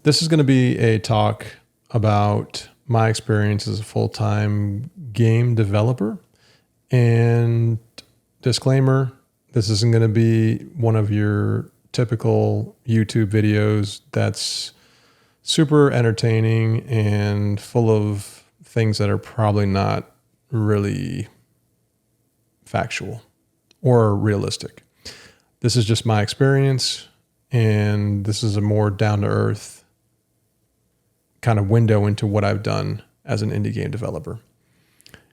this is going to be a talk about my experience as a full-time game developer. And disclaimer, this isn't going to be one of your typical YouTube videos that's super entertaining and full of things that are probably not really factual or realistic. This is just my experience, and this is a more down-to-earth kind of window into what I've done as an indie game developer.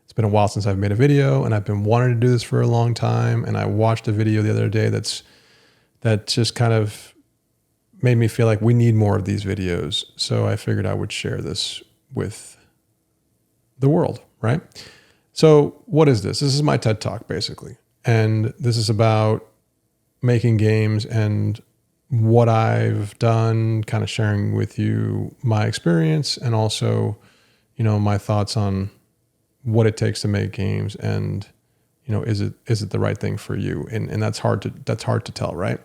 It's been a while since I've made a video, and I've been wanting to do this for a long time, and I watched a video the other day that just kind of made me feel like we need more of these videos. So I figured I would share this with the world, right? So what is this? This is my TED Talk, basically. And this is about making games and what I've done, kind of sharing with you my experience, and also, my thoughts on what it takes to make games, and is it the right thing for you? And that's hard to tell, right?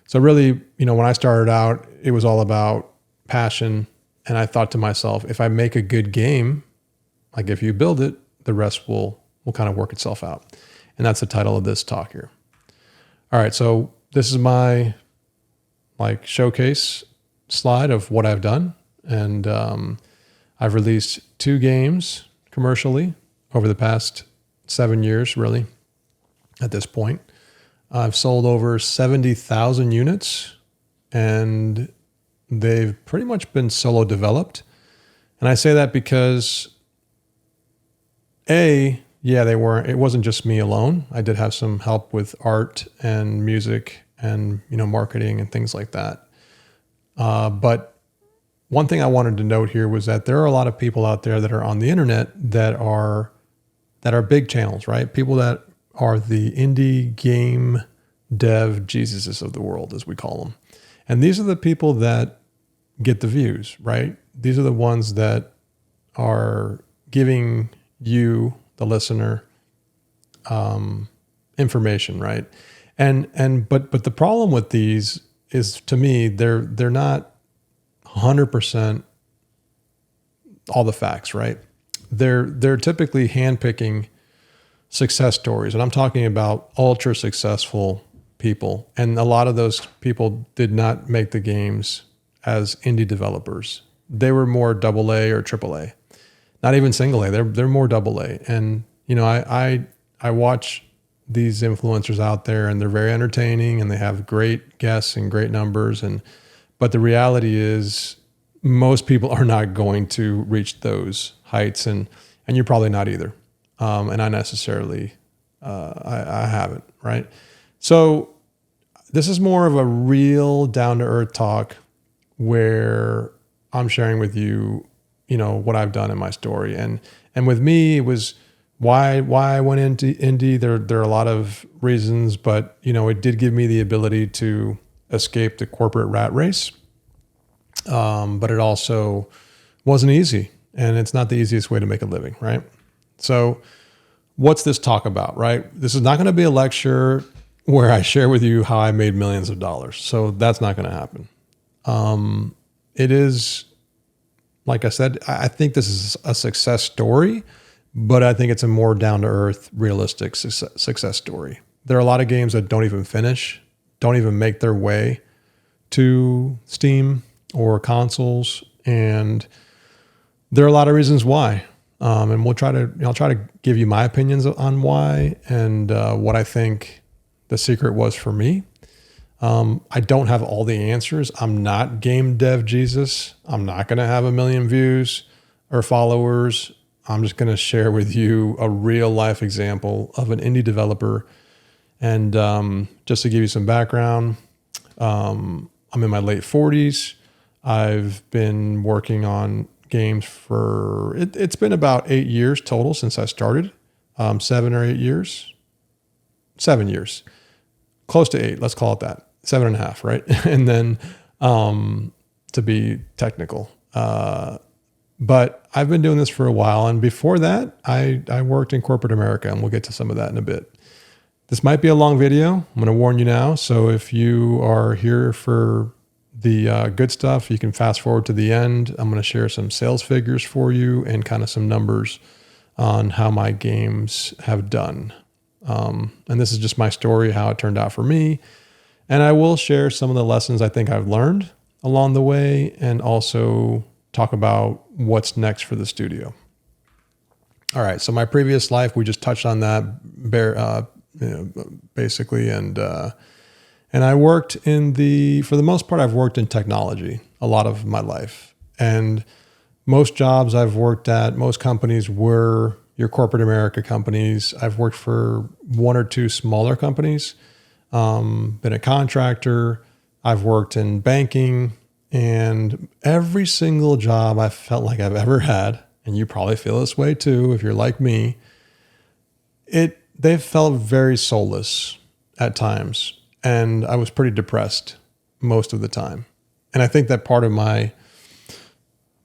So really, when I started out, it was all about passion, and I thought to myself, if I make a good game, like if you build it, the rest will kind of work itself out. And that's the title of this talk here. All right, so this is my showcase slide of what I've done, and I've released 2 games commercially over the past 7 years, really, at this point. I've sold over 70,000 units, and they've pretty much been solo developed. And I say that because it wasn't just me alone. I did have some help with art and music and, marketing and things like that. But one thing I wanted to note here was that there are a lot of people out there that are on the internet that are big channels, right? People that are the indie game dev Jesuses of the world, as we call them. And these are the people that get the views, right? These are the ones that are giving you, the listener, information, right? But the problem with these is, to me, they're not 100% all the facts, right? They're typically handpicking success stories, and I'm talking about ultra successful people. And a lot of those people did not make the games as indie developers. They were more AA or AAA, not even single A. They're more AA. And I watch these influencers out there, and they're very entertaining, and they have great guests and great numbers. But the reality is, most people are not going to reach those heights, and you're probably not either. And I necessarily, I haven't, right? So this is more of a real down-to-earth talk where I'm sharing with you, what I've done in my story. And with me, it was why I went into indie. There are a lot of reasons, but, it did give me the ability to escape the corporate rat race. But it also wasn't easy, and it's not the easiest way to make a living, right? So what's this talk about, right? This is not going to be a lecture where I share with you how I made millions of dollars. So that's not going to happen. It is, like I said, I think this is a success story, but I think it's a more down-to-earth, realistic success story. There are a lot of games that don't even finish, don't even make their way to Steam or consoles, and there are a lot of reasons why. And I'll try to give you my opinions on why, and what I think the secret was for me. I don't have all the answers. I'm not game dev Jesus. I'm not going to have 1 million views or followers. I'm just going to share with you a real life example of an indie developer. And just to give you some background, I'm in my late 40s. I've been working on games for, it's been about 8 years total since I started. 7 or 8 years. 7 years. Close to 8, let's call it that. 7.5, right? And then to be technical. But I've been doing this for a while. And before that, I worked in corporate America, and we'll get to some of that in a bit. This might be a long video. I'm going to warn you now. So if you are here for the good stuff, you can fast forward to the end. I'm going to share some sales figures for you and kind of some numbers on how my games have done. And this is just my story, how it turned out for me. And I will share some of the lessons I think I've learned along the way, and also talk about what's next for the studio. All right. So my previous life, we just touched on that basically. And I worked for the most part, I've worked in technology a lot of my life. And most jobs I've worked at, most companies were your corporate America companies. I've worked for one or two smaller companies, been a contractor. I've worked in banking, and every single job I felt like I've ever had, and you probably feel this way too if you're like me, they felt very soulless at times. And I was pretty depressed most of the time. And I think that part of my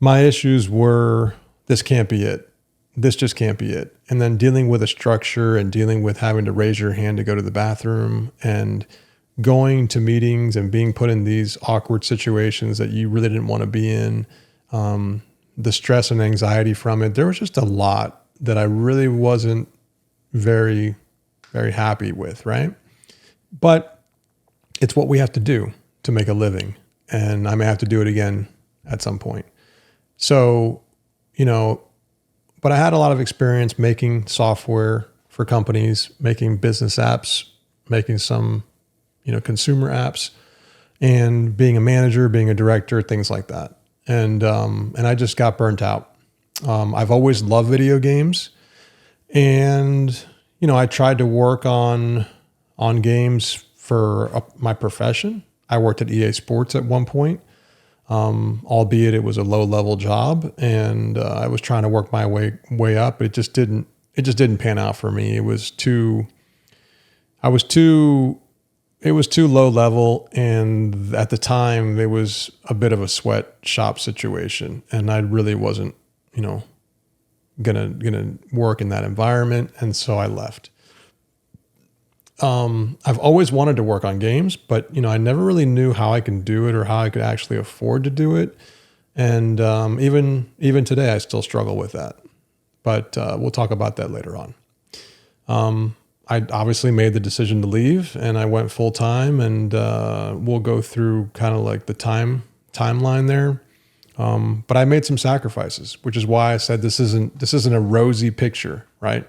issues were, this can't be it. This just can't be it. And then dealing with a structure and dealing with having to raise your hand to go to the bathroom and going to meetings and being put in these awkward situations that you really didn't want to be in, the stress and anxiety from it. There was just a lot that I really wasn't very, very happy with, right? But it's what we have to do to make a living. And I may have to do it again at some point. So, but I had a lot of experience making software for companies, making business apps, making some, consumer apps, and being a manager, being a director, things like that. And I just got burnt out. I've always loved video games, and, I tried to work on games for my profession. I worked at EA Sports at one point, albeit it was a low level job, and I was trying to work my way up. It just didn't pan out for me. It was too low level. And at the time it was a bit of a sweatshop situation. And I really wasn't, gonna work in that environment. And so I left. I've always wanted to work on games, but I never really knew how I can do it or how I could actually afford to do it. And even today, I still struggle with that. But we'll talk about that later on. I obviously made the decision to leave, and I went full time. And we'll go through kind of like the timeline there. But I made some sacrifices, which is why I said this isn't a rosy picture, right?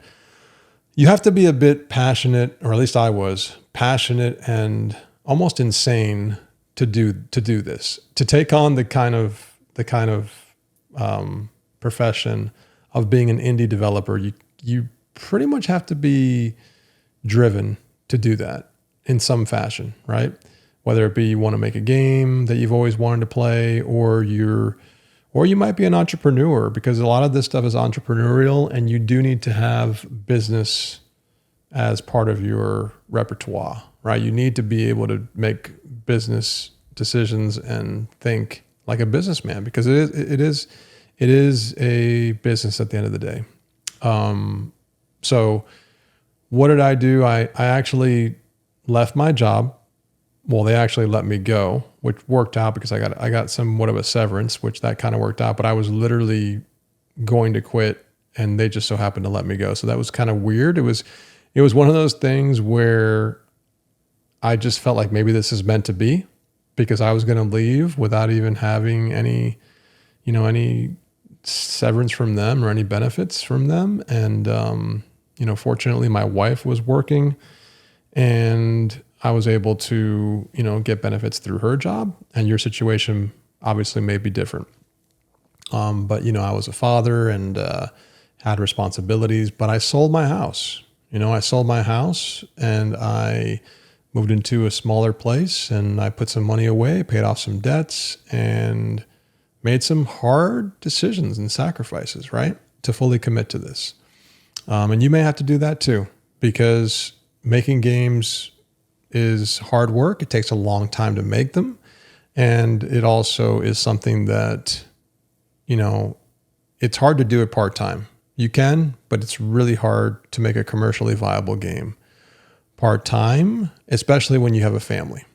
You have to be a bit passionate, or at least I was passionate and almost insane to do this, to take on the kind of profession of being an indie developer. You pretty much have to be driven to do that in some fashion, right? Whether it be you want to make a game that you've always wanted to play, or you might be an entrepreneur, because a lot of this stuff is entrepreneurial, and you do need to have business as part of your repertoire, right? You need to be able to make business decisions and think like a businessman, because it is a business at the end of the day. So what did I do? I actually left my job. Well, they actually let me go, which worked out because I got somewhat of a severance, which that kind of worked out. But I was literally going to quit, and they just so happened to let me go. So that was kind of weird. It was one of those things where I just felt like maybe this is meant to be, because I was going to leave without even having any severance from them or any benefits from them. And fortunately, my wife was working, and I was able to, get benefits through her job, and your situation obviously may be different. But I was a father and had responsibilities, but I sold my house. And I moved into a smaller place, and I put some money away, paid off some debts, and made some hard decisions and sacrifices, right? To fully commit to this. And you may have to do that too, because making games is hard work. It takes a long time to make them. And it also is something that, it's hard to do it part-time. You can, but it's really hard to make a commercially viable game part-time, especially when you have a family.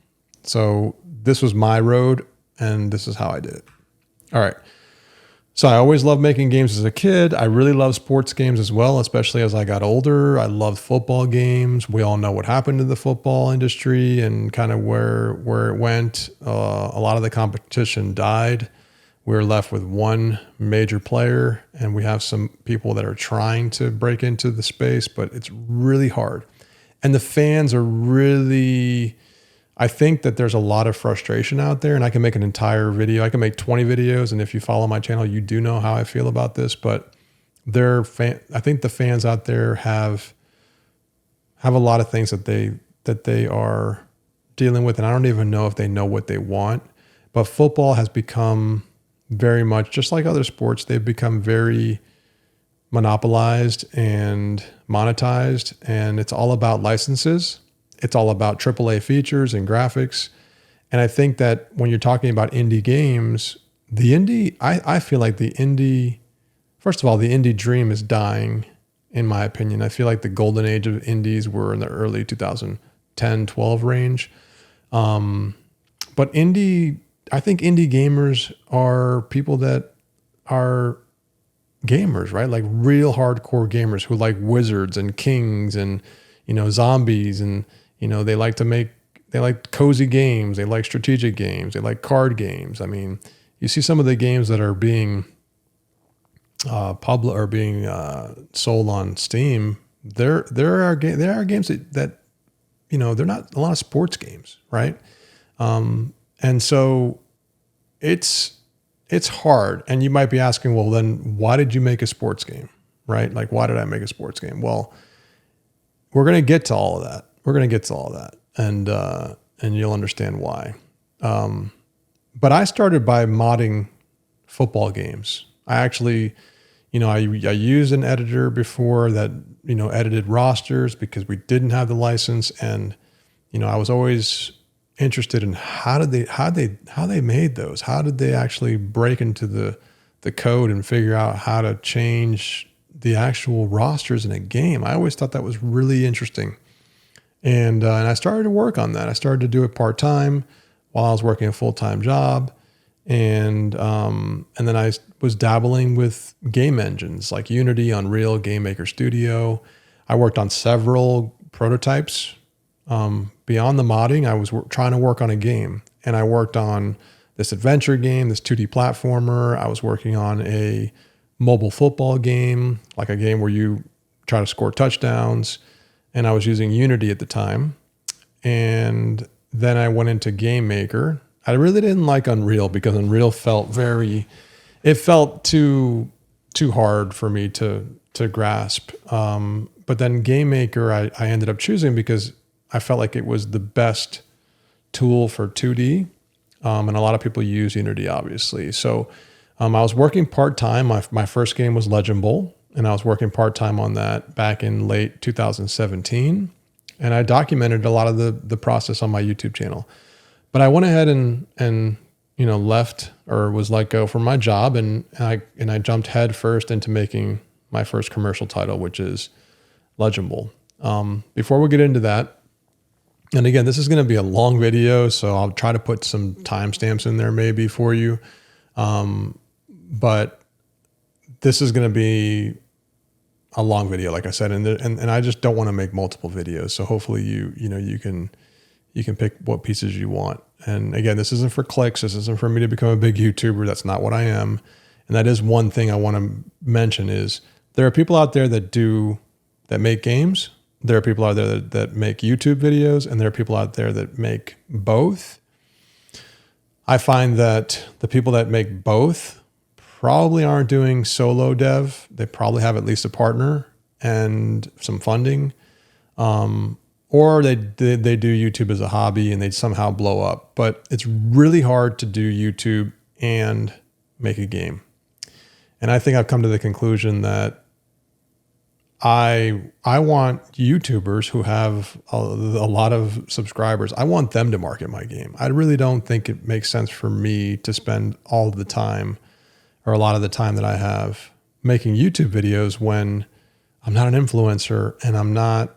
So this was my road. and this is how I did it. All right. So I always loved making games as a kid. I really love sports games as well, especially as I got older. I loved football games. We all know what happened to the football industry and kind of where it went. A lot of the competition died. We were left with one major player, and we have some people that are trying to break into the space, but it's really hard. And the fans are really, I think that there's a lot of frustration out there, and I can make an entire video. I can make 20 videos, and if you follow my channel, you do know how I feel about this, but I think the fans out there have a lot of things that they are dealing with, and I don't even know if they know what they want. But football has become very much, just like other sports, they've become very monopolized and monetized, and it's all about licenses. It's all about AAA features and graphics. And I think that when you're talking about indie games, I feel like first of all, the indie dream is dying, in my opinion. I feel like the golden age of indies were in the early 2010, 12 range. But I think indie gamers are people that are gamers, right? Like real hardcore gamers who like wizards and kings and, zombies, and, they like cozy games. They like strategic games. They like card games. I mean, you see some of the games that are being being sold on Steam. There are games that they're not a lot of sports games, right? And so it's hard. And you might be asking, well, then why did you make a sports game, right? Like, why did I make a sports game? Well, we're going to get to all of that. And you'll understand why. But I started by modding football games. I actually, I used an editor before that, edited rosters because we didn't have the license. And, I was always interested in how they made those. How did they actually break into the code and figure out how to change the actual rosters in a game? I always thought that was really interesting. And I started to work on that. I started to do it part-time while I was working a full-time job. And then I was dabbling with game engines like Unity, Unreal, Game Maker Studio. I worked on several prototypes. Beyond the modding, I was trying to work on a game. And I worked on this adventure game, this 2D platformer. I was working on a mobile football game, like a game where you try to score touchdowns. And I was using Unity at the time. And then I went into Game Maker. I really didn't like Unreal because Unreal felt too hard for me to grasp. But then Game Maker, I ended up choosing because I felt like it was the best tool for 2D. And a lot of people use Unity, obviously. So I was working part-time. My first game was Legend Bowl. And I was working part-time on that back in late 2017. And I documented a lot of the process on my YouTube channel. But I went ahead and left or was let go from my job. And I jumped head first into making my first commercial title, which is Legend Bowl. Before we get into that, and again, this is going to be a long video, so I'll try to put some timestamps in there maybe for you. But this is going to be a long video, like I said, and I just don't want to make multiple videos. So hopefully you can pick what pieces you want. And again, this isn't for clicks. This isn't for me to become a big YouTuber. That's not what I am. And that is one thing I want to mention is there are people out there that make games. There are people out there that make YouTube videos, and there are people out there that make both. I find that the people that make both probably aren't doing solo dev. They probably have at least a partner and some funding. Or they do YouTube as a hobby and they somehow blow up. But it's really hard to do YouTube and make a game. And I think I've come to the conclusion that I want YouTubers who have a lot of subscribers. I want them to market my game. I really don't think it makes sense for me to spend all of the time or a lot of the time that I have making YouTube videos when I'm not an influencer and I'm not,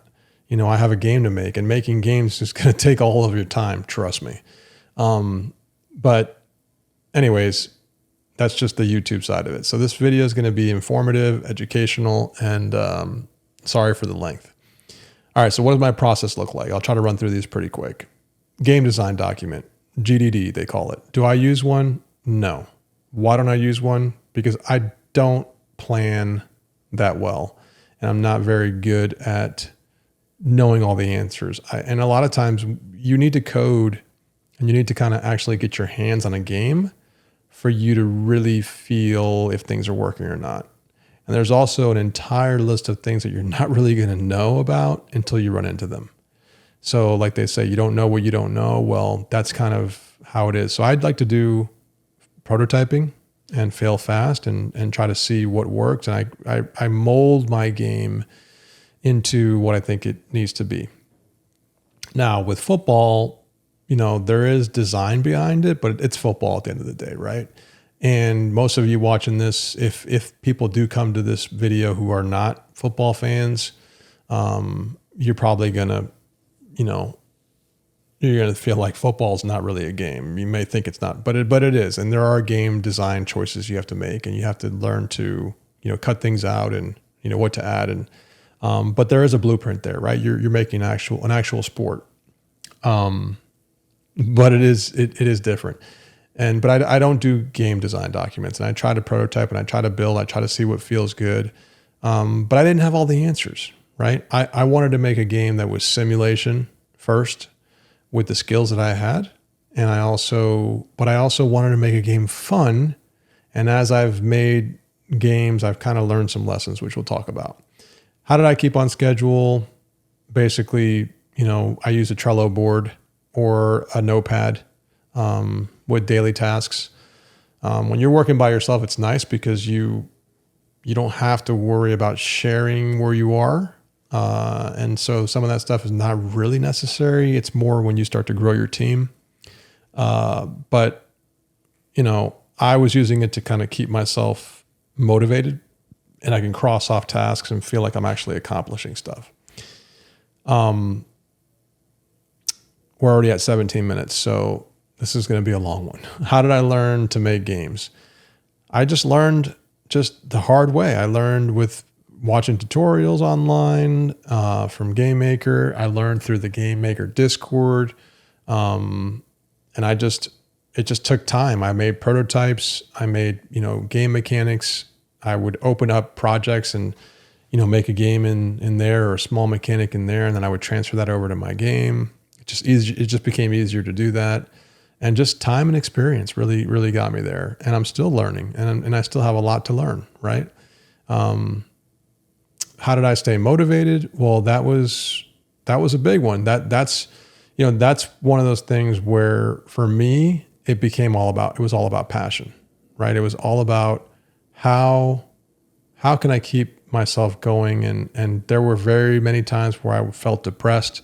I have a game to make, and making games is going to take all of your time. Trust me. But anyways, that's just the YouTube side of it. So this video is going to be informative, educational, and sorry for the length. All right, so what does my process look like? I'll try to run through these pretty quick. Game design document, GDD, they call it. Do I use one? No. Why don't I use one? Because I don't plan that well, and I'm not very good at knowing all the answers. And a lot of times you need to code and you need to kind of actually get your hands on a game for you to really feel if things are working or not. And there's also an entire list of things that you're not really going to know about until you run into them. So like they say, you don't know what you don't know. Well, that's kind of how it is. So I'd like to do prototyping and fail fast and try to see what works. And I mold my game into what I think it needs to be. Now with football, there is design behind it, but it's football at the end of the day, right? And most of you watching this, if people do come to this video who are not football fans, you're probably gonna, you're gonna feel like football is not really a game. You may think it's not, but it is. And there are game design choices you have to make, and you have to learn to, cut things out and what to add. And but there is a blueprint there, right? You're making an actual sport. But it is different. But I don't do game design documents, and I try to prototype and I try to build, I try to see what feels good. But I didn't have all the answers, right? I wanted to make a game that was simulation first with the skills that I had. And I also wanted to make a game fun. And as I've made games, I've kind of learned some lessons, which we'll talk about. How did I keep on schedule? Basically, I use a Trello board or a notepad with daily tasks. When you're working by yourself, it's nice because you don't have to worry about sharing where you are. And so some of that stuff is not really necessary. It's more when you start to grow your team. But I was using it to kind of keep myself motivated, and I can cross off tasks and feel like I'm actually accomplishing stuff. We're already at 17 minutes, so this is going to be a long one. How did I learn to make games? I just learned the hard way. I learned with watching tutorials online from Game Maker. I learned through the Game Maker Discord. And it just took time. I made prototypes. I made, game mechanics. I would open up projects and, make a game in there or a small mechanic in there. And then I would transfer that over to my game. It just became easier to do that. And just time and experience really, really got me there. And I'm still learning, and I still have a lot to learn, right? How did I stay motivated? Well, that was a big one. That's one of those things where for me, it was all about passion, right? It was all about how can I keep myself going? And there were very many times where I felt depressed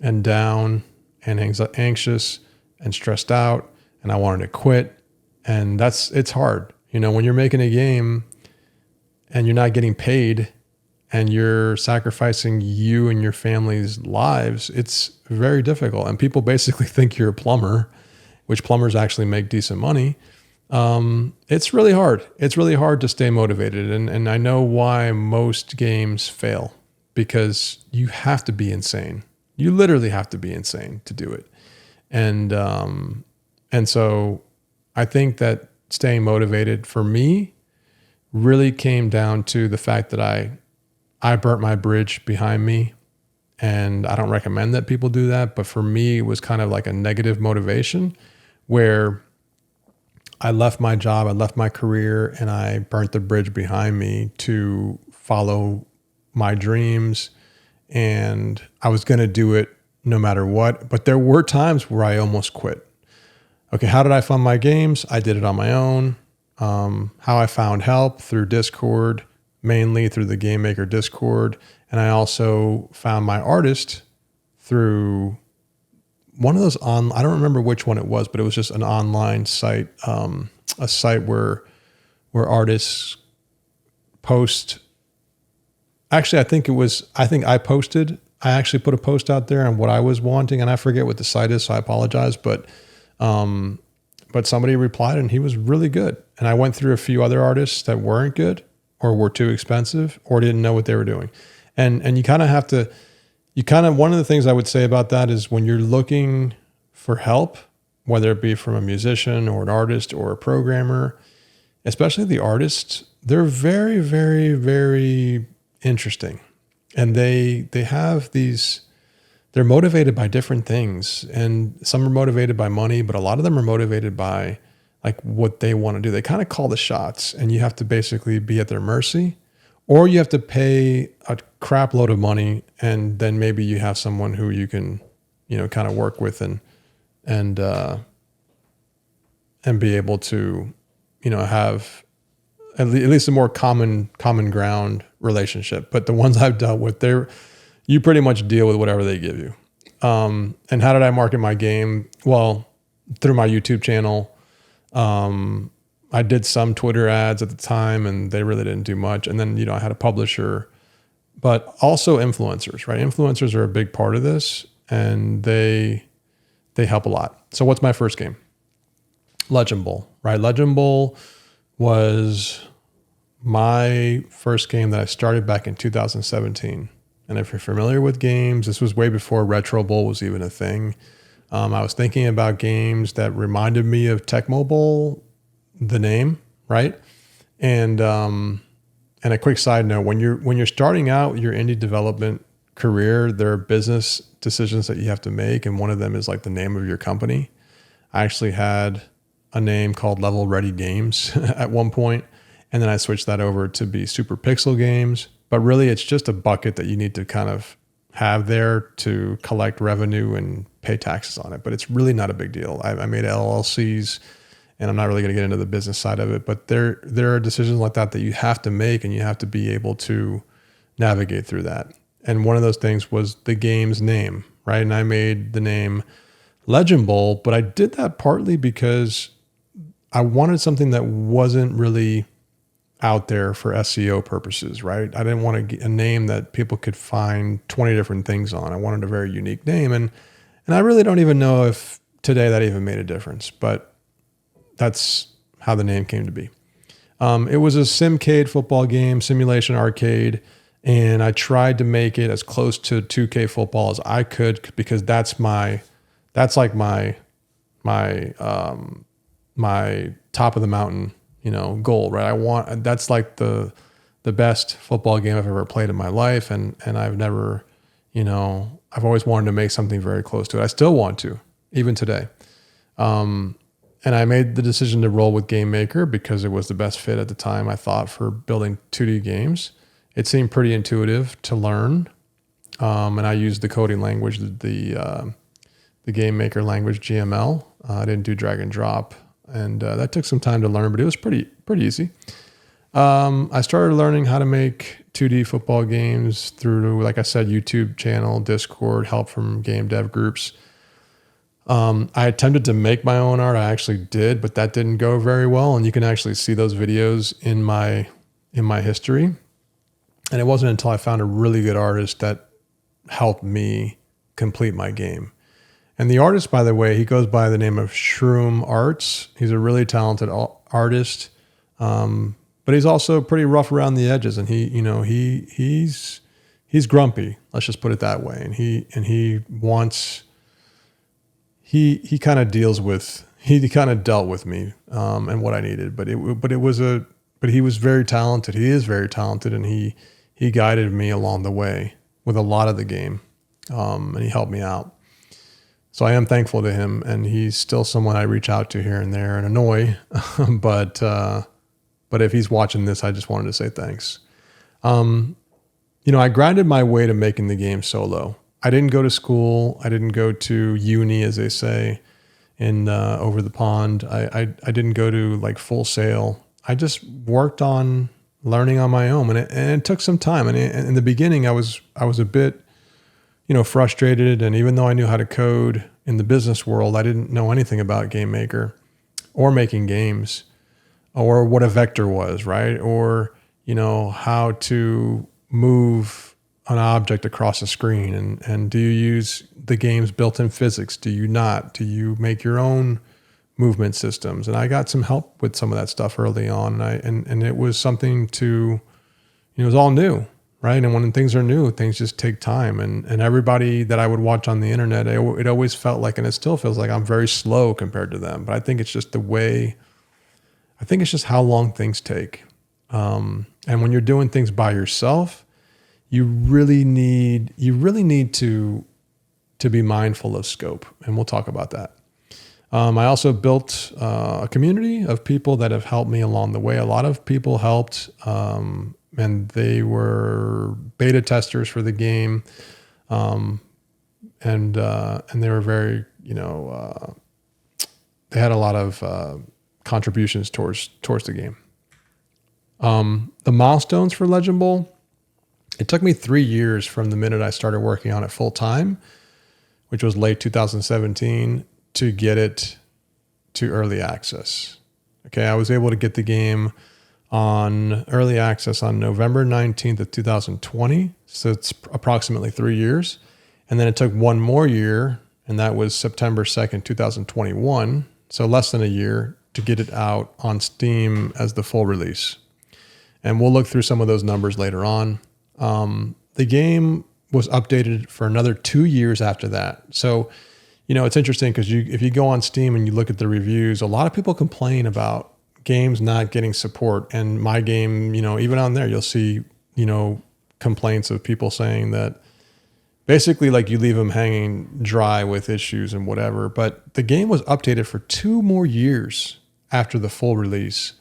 and down and anxious and stressed out, and I wanted to quit. And it's hard. When you're making a game and you're not getting paid and you're sacrificing you and your family's lives, it's very difficult. And people basically think you're a plumber, which plumbers actually make decent money. It's really hard. It's really hard to stay motivated. And I know why most games fail, because you have to be insane. You literally have to be insane to do it. And so I think that staying motivated for me really came down to the fact that I burnt my bridge behind me, and I don't recommend that people do that. But for me, it was kind of like a negative motivation where I left my job, I left my career, and I burnt the bridge behind me to follow my dreams. And I was going to do it no matter what. But there were times where I almost quit. Okay, how did I fund my games? I did it on my own. How I found help through Discord, mainly through the Game Maker Discord. And I also found my artist through one of those I don't remember which one it was, but it was just an online site, a site where artists post. Actually, I actually put a post out there on what I was wanting, and I forget what the site is, so I apologize. But but somebody replied and he was really good. And I went through a few other artists that weren't good or were too expensive or didn't know what they were doing. And you kind of have to, one of the things I would say about that is when you're looking for help, whether it be from a musician or an artist or a programmer, especially the artists, they're very, very, very interesting. And they have these, they're motivated by different things. And some are motivated by money, but a lot of them are motivated by like what they want to do. They kind of call the shots, and you have to basically be at their mercy, or you have to pay a crap load of money. And then maybe you have someone who you can, kind of work with and be able to, have at least a more common ground relationship. But the ones I've dealt with, you pretty much deal with whatever they give you. And how did I market my game? Well, through my YouTube channel. I did some Twitter ads at the time, and they really didn't do much. And then, I had a publisher, but also influencers, right? Influencers are a big part of this, and they help a lot. So what's my first game? Legend Bowl, right? Legend Bowl was my first game that I started back in 2017. And if you're familiar with games, this was way before Retro Bowl was even a thing. I was thinking about games that reminded me of Tecmo Bowl, the name, right? And a quick side note, when you're starting out your indie development career, there are business decisions that you have to make, and one of them is like the name of your company. I actually had a name called Level Ready Games at one point, and then I switched that over to be Super Pixel Games. But really, it's just a bucket that you need to kind of have there to collect revenue and pay taxes on it. But it's really not a big deal. I made LLCs, and I'm not really going to get into the business side of it. But there are decisions like that you have to make, and you have to be able to navigate through that. And one of those things was the game's name, right? And I made the name Legend Bowl, but I did that partly because I wanted something that wasn't really out there for SEO purposes, right? I didn't want a name that people could find 20 different things on. I wanted a very unique name. And I really don't even know if today that even made a difference, but that's how the name came to be. It was a Simcade football game, simulation arcade. And I tried to make it as close to 2K football as I could, because that's like my top of the mountain, goal, right? That's like the best football game I've ever played in my life. And I've never, I've always wanted to make something very close to it. I still want to, even today. And I made the decision to roll with Game Maker because it was the best fit at the time, I thought, for building 2D games. It seemed pretty intuitive to learn. And I used the coding language, the Game Maker language, GML. I didn't do drag and drop. And that took some time to learn, but it was pretty easy. I started learning how to make 2D football games through, like I said, YouTube channel, Discord, help from game dev groups. I attempted to make my own art. I actually did, but that didn't go very well. And you can actually see those videos in my history. And it wasn't until I found a really good artist that helped me complete my game. And the artist, by the way, he goes by the name of Shroom Arts. He's a really talented artist, but he's also pretty rough around the edges. And he's grumpy. Let's just put it that way. And he kind of dealt with me and what I needed. But he was very talented. He is very talented, and he guided me along the way with a lot of the game, and he helped me out. So I am thankful to him, and he's still someone I reach out to here and there and annoy. but if he's watching this, I just wanted to say thanks. I grinded my way to making the game solo. I didn't go to school. I didn't go to uni, as they say, in over the pond. I didn't go to like Full Sail. I just worked on learning on my own, and it took some time. And in the beginning, I was a bit frustrated. And even though I knew how to code in the business world, I didn't know anything about Game Maker or making games or what a vector was, right? Or, how to move an object across a screen. And do you use the game's built-in physics? Do you not? Do you make your own movement systems. And I got some help with some of that stuff early on. And it was something to, it was all new, right? And when things are new, things just take time. And everybody that I would watch on the internet, it always felt like, and it still feels like, I'm very slow compared to them. But I think it's just it's just how long things take. And when you're doing things by yourself, you really need to be mindful of scope. And we'll talk about that. I also built a community of people that have helped me along the way. A lot of people helped, and they were beta testers for the game, and they were very, they had a lot of contributions towards the game. The milestones for Legend Bowl, it took me 3 years from the minute I started working on it full time, which was late 2017, to get it to early access. Okay, I was able to get the game on early access on November 19th of 2020. So it's approximately 3 years. And then it took one more year, and that was September 2nd, 2021. So less than a year to get it out on Steam as the full release. And we'll look through some of those numbers later on. The game was updated for another 2 years after that. So, it's interesting because if you go on Steam and you look at the reviews, a lot of people complain about games not getting support. And my game, even on there, you'll see, complaints of people saying that basically like you leave them hanging dry with issues and whatever. But the game was updated for 2 more years after the full release.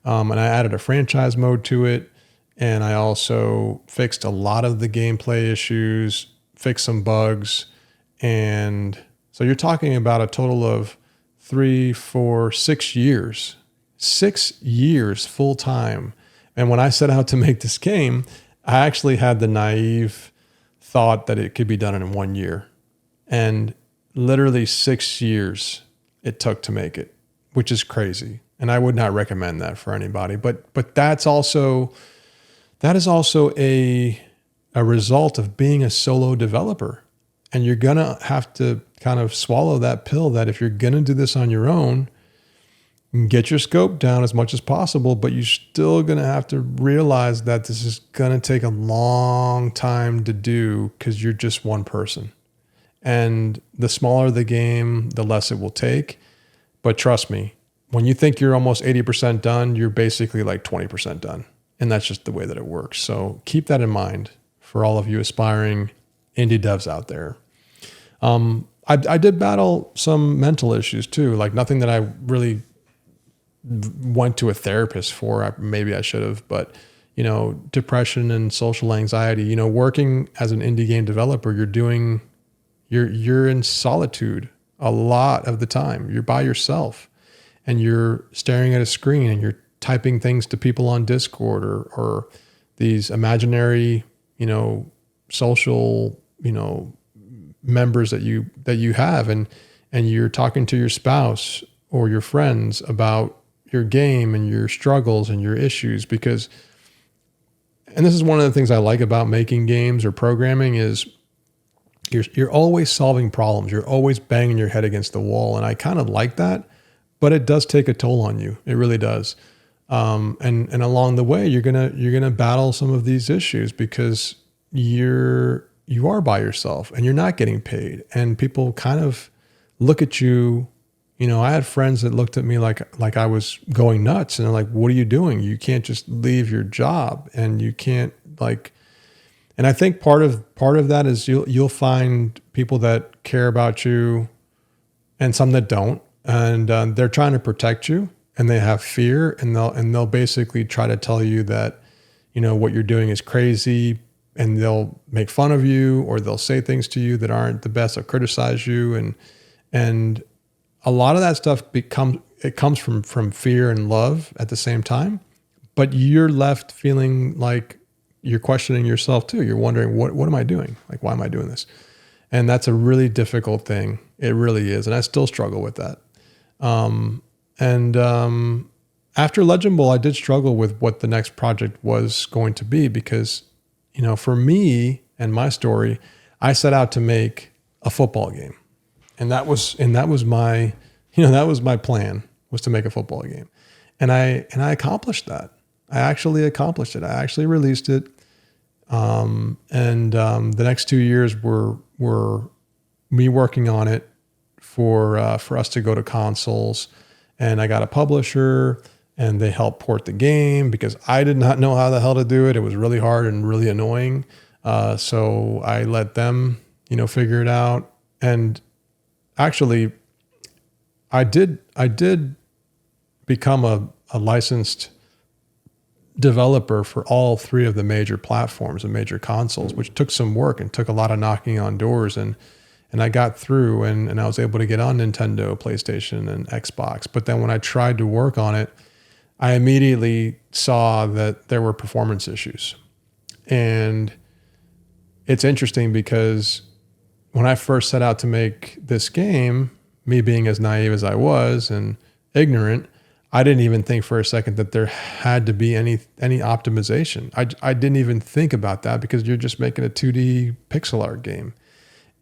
And I added a franchise mode to it. And I also fixed a lot of the gameplay issues, fixed some bugs. And so you're talking about a total of 3, 4, 6 years. 6 years full time. And when I set out to make this game, I actually had the naive thought that it could be done in 1 year. And literally 6 years it took to make it, which is crazy. And I would not recommend that for anybody. But that is also a result of being a solo developer. And you're going to have to kind of swallow that pill that if you're going to do this on your own, get your scope down as much as possible, but you're still going to have to realize that this is going to take a long time to do because you're just one person. And the smaller the game, the less it will take. But trust me, when you think you're almost 80% done, you're basically like 20% done. And that's just the way that it works. So keep that in mind for all of you aspiring indie devs out there. I did battle some mental issues too, like nothing that I really went to a therapist for. Maybe I should have, but depression and social anxiety, working as an indie game developer, you're in solitude a lot of the time. You're by yourself and you're staring at a screen and you're typing things to people on Discord or these imaginary, social, members that you have, and you're talking to your spouse or your friends about your game and your struggles and your issues and this is one of the things I like about making games or programming is you're always solving problems. You're always banging your head against the wall. And I kind of like that, but it does take a toll on you. It really does. And along the way, you're going to battle some of these issues because you are by yourself and you're not getting paid, and people kind of look at you. I had friends that looked at me like I was going nuts, and they're like, "What are you doing? You can't just leave your job, and you can't like." And I think part of that is you'll find people that care about you, and some that don't, and they're trying to protect you, and they have fear, and they'll basically try to tell you that what you're doing is crazy. And they'll make fun of you, or they'll say things to you that aren't the best, or criticize you. And a lot of that stuff comes from fear and love at the same time, but you're left feeling like you're questioning yourself too. You're wondering, what am I doing? Like, why am I doing this? And that's a really difficult thing. It really is. And I still struggle with that. After Legend Bowl, I did struggle with what the next project was going to be because for me and my story, I set out to make a football game. And that was my That was my plan, was to make a football game. And I accomplished that. I actually accomplished it. I actually released it. The next 2 years were me working on it for us to go to consoles. And I got a publisher, and they helped port the game because I did not know how the hell to do it. It was really hard and really annoying. So I let them, figure it out. And actually, I did become a licensed developer for all 3 of the major platforms and major consoles, which took some work and took a lot of knocking on doors. And I got through, and I was able to get on Nintendo, PlayStation, and Xbox. But then when I tried to work on it, I immediately saw that there were performance issues. And it's interesting because when I first set out to make this game, me being as naive as I was and ignorant, I didn't even think for a second that there had to be any optimization. I didn't even think about that because you're just making a 2D pixel art game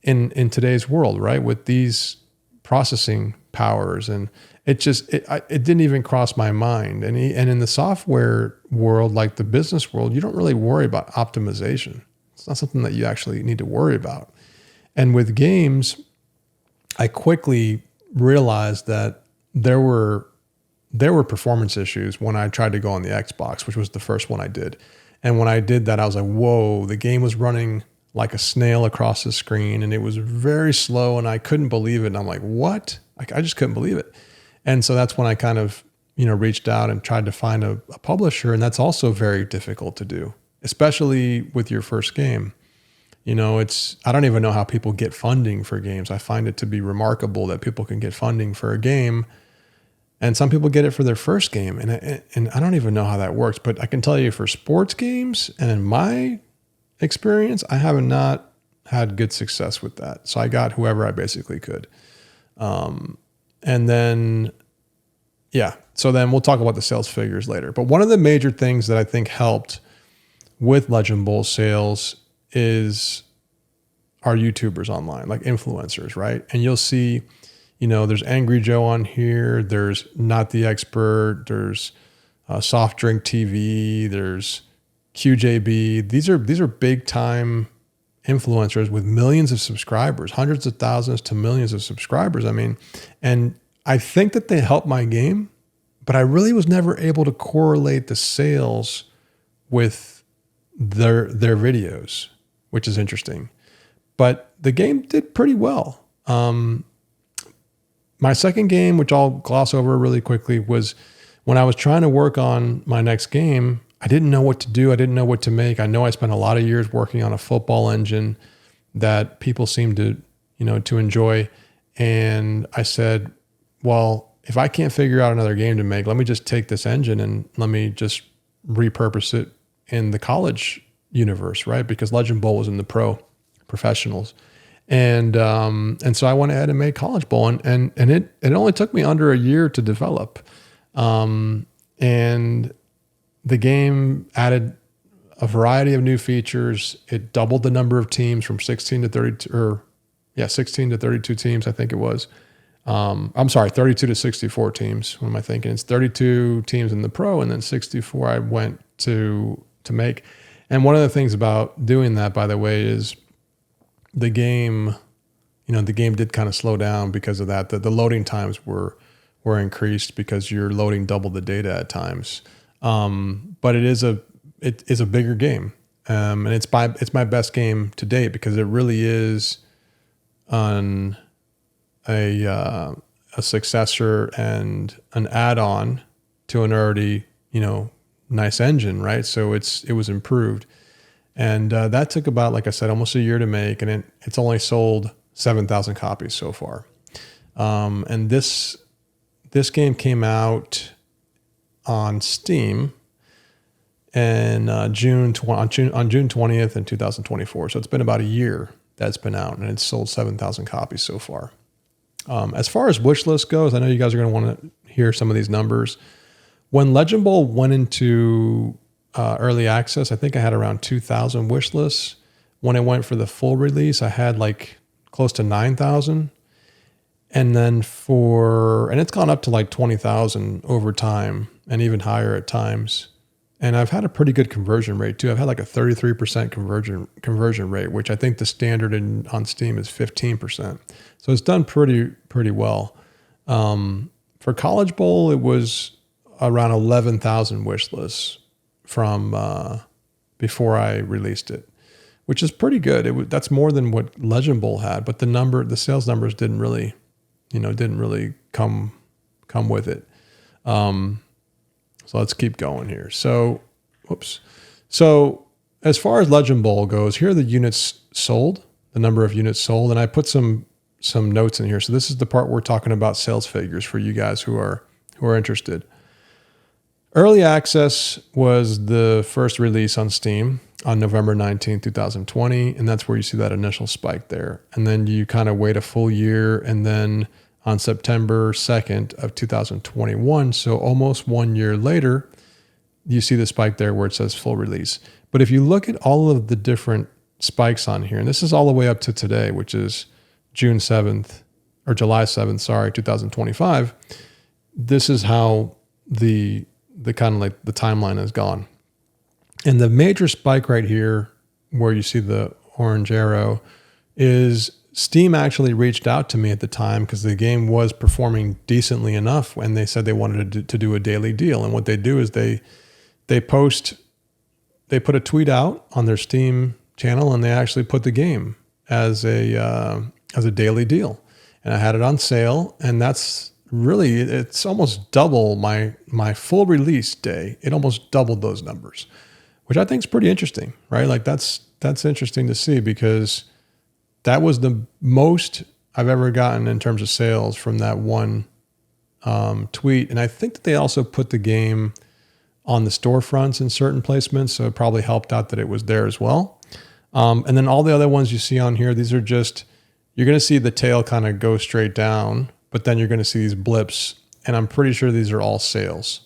in today's world, right? With these processing powers, and it didn't even cross my mind. And in the software world, like the business world, you don't really worry about optimization. It's not something that you actually need to worry about. And with games, I quickly realized that there were performance issues when I tried to go on the Xbox, which was the first one I did. And when I did that, I was like, whoa, the game was running like a snail across the screen, and it was very slow, and I couldn't believe it. And I'm like, what? I just couldn't believe it. And so that's when I kind of, reached out and tried to find a publisher. And that's also very difficult to do, especially with your first game. I don't even know how people get funding for games. I find it to be remarkable that people can get funding for a game. And some people get it for their first game. And I don't even know how that works. But I can tell you, for sports games, and in my experience, I have not had good success with that. So I got whoever I basically could. So then we'll talk about the sales figures later. But one of the major things that I think helped with Legend Bowl sales is our YouTubers online, like influencers, right? And you'll see, there's Angry Joe on here. There's Not the Expert. There's Soft Drink TV. There's QJB. These are big time influencers with millions of subscribers, hundreds of thousands to millions of subscribers. And I think that they helped my game, but I really was never able to correlate the sales with their videos, which is interesting. But the game did pretty well. My second game, which I'll gloss over really quickly, was when I was trying to work on my next game. I didn't know what to do. I didn't know what to make. I know I spent a lot of years working on a football engine that people seem to enjoy. And I said, well, if I can't figure out another game to make, let me just take this engine and let me just repurpose it in the college universe, right? Because Legend Bowl was in the professionals. And so I went ahead and made College Bowl, and it only took me under a year to develop. And the game added a variety of new features. It doubled the number of teams from 16 to 32, 16 to 32 teams, I think it was. 32 to 64 teams. What am I thinking? It's 32 teams in the pro, and then 64 I went to make. And one of the things about doing that, by the way, is the game did kind of slow down because of that. The loading times were increased because you're loading double the data at times. But it is a bigger game. And it's my best game to date because it really is on a successor and an add-on to an already, nice engine, right? So it was improved. And that took about, like I said, almost a year to make, and it's only sold 7,000 copies so far. And this game came out on Steam and on June 20th in 2024. So it's been about a year that it's been out, and it's sold 7,000 copies so far. As far as wish list goes, I know you guys are going to want to hear some of these numbers. When Legend Bowl went into early access, I think I had around 2,000 wish lists. When it went for the full release, I had like close to 9,000. And then and it's gone up to like 20,000 over time and even higher at times. And I've had a pretty good conversion rate too. I've had like a 33% conversion rate, which I think the standard on Steam is 15%. So it's done pretty well. For College Bowl, it was around 11,000 wish lists from before I released it, which is pretty good. That's more than what Legend Bowl had, but the sales numbers didn't really come with it. So let's keep going here. So as far as Legend Bowl goes, here are the units sold, the number of units sold, and I put some notes in here. So this is the part where we're talking about sales figures for you guys who are interested. Early access was the first release on Steam on November 19, 2020, and that's where you see that initial spike there. And then you kind of wait a full year, and then on September 2nd of 2021, so almost 1 year later, you see the spike there where it says full release. But if you look at all of the different spikes on here, and this is all the way up to today, which is July 7th, 2025, this is how the kind of like the timeline has gone. And the major spike right here, where you see the orange arrow, is Steam actually reached out to me at the time because the game was performing decently enough, and they said they wanted to do a daily deal. And what they do is they put a tweet out on their Steam channel, and they actually put the game as a daily deal. And I had it on sale, and it's almost double my full release day. It almost doubled those numbers, which I think is pretty interesting, right? Like that's interesting to see, because that was the most I've ever gotten in terms of sales from that one tweet. And I think that they also put the game on the storefronts in certain placements, so it probably helped out that it was there as well. And then all the other ones you see on here, these are just, you're going to see the tail kind of go straight down, but then you're going to see these blips, and I'm pretty sure these are all sales.